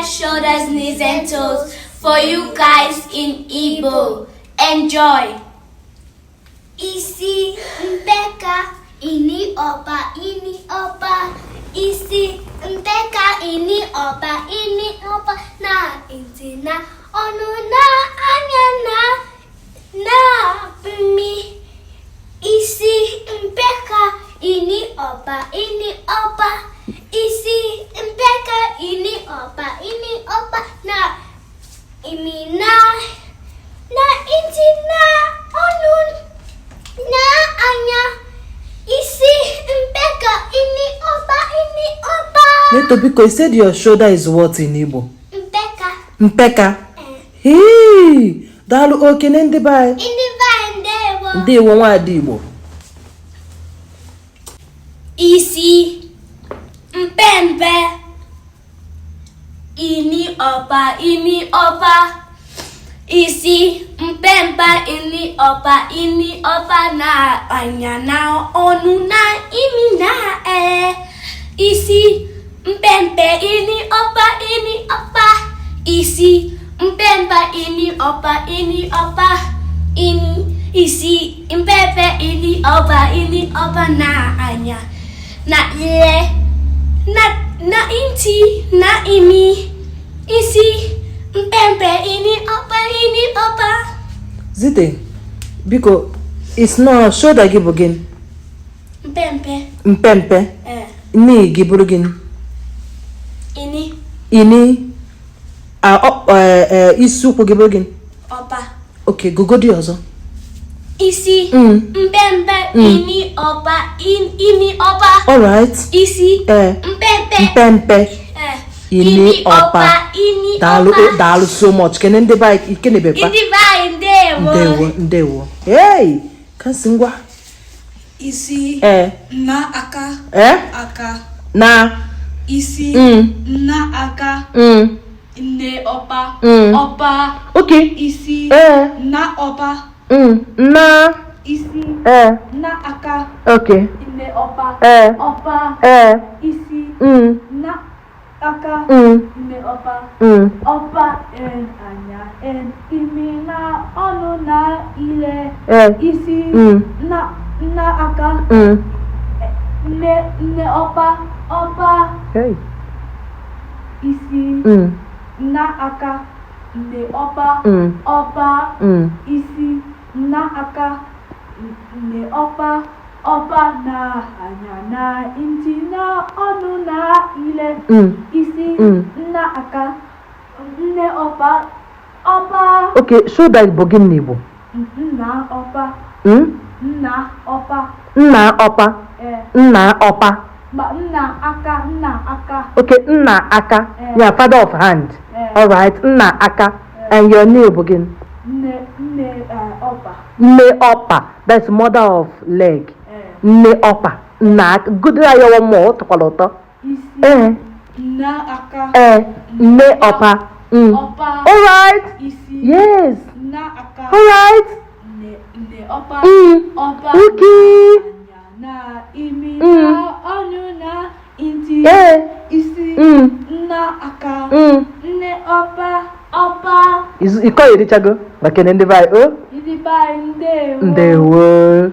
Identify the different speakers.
Speaker 1: shoulders, knees, and toes for you guys in Igbo. Enjoy. Isi mpeka ini opa isi mpeka ini opa na inti na onu na anya na mi isi mpeka ini opa isi mpeka ini opa na imi na inti na onu na anya isi mpeka ini opa
Speaker 2: Neto, because you said your shoulder is what in Igbo? Mpeka. Hey, dalu okene ndi bai. Ndi wo nwa adi Igbo.
Speaker 1: Isi mpempe ini opa isi mpempa ini opa na anya na onu na imi na isi mpempe ini opa isi mpempa ini opa isi mpempe ini opa na anya na ile na inti na imi isi mpempe ini opa
Speaker 2: Zite, biko it's not shoulder gị bụ gịnị? Mpempe. Ni gị bụrụ gịnị? Ini isi ụkwụ gị bụrụ gịnị?
Speaker 1: Opa.
Speaker 2: Okay, gụgodi ọzọ.
Speaker 1: Isi mpempe ini opa.
Speaker 2: All right.
Speaker 1: Isi
Speaker 2: mpempe ini opa. Dalu so much. Kene ndị bai ikene bepa.
Speaker 1: Ndị bai
Speaker 2: ndewo. Hey, kasi ngwa.
Speaker 3: Isi na aka. Aka.
Speaker 2: Na
Speaker 3: isi na aka. Nne opa. Opa.
Speaker 2: Okay.
Speaker 3: Isi na opa.
Speaker 2: Na
Speaker 3: isi na aka.
Speaker 2: Okay.
Speaker 3: Nne opa. Opa. Isi na aka. Nne opa. Opa anya imi na onu na ile. Isi na aka. Nne opa.
Speaker 2: Hey.
Speaker 3: Isi na aka. Nne opa. Isi na aka. Nne opa. Na anya na inti na onu na ile. Isi na aka. Nne opa.
Speaker 2: Okay, shoulder bụ gịnị Igbo?
Speaker 3: Nna opa.
Speaker 2: Nna opa.
Speaker 3: Ma nna aka.
Speaker 2: Okay, nna aka. Yeah, father of hand. All right, nna aka. And your name bụ gịnị?
Speaker 3: Nne opa.
Speaker 2: Nne opa. That's mother of leg. Nne opa. Nna. Good day, you want more? Tọkwala ụtọ.
Speaker 3: Isi. Nna aka.
Speaker 2: Nne opa.
Speaker 3: Opa.
Speaker 2: All right.
Speaker 3: Isi.
Speaker 2: Yes.
Speaker 3: Nna aka.
Speaker 2: All right.
Speaker 3: Nne opa. Opa.
Speaker 2: Okay.
Speaker 3: Na imi na onu na inti. Isi. Nna aka. Nne opa.
Speaker 2: Iko irichago. Bakene ndị bai.
Speaker 3: Ndị bai ndewo.
Speaker 2: Ndewo.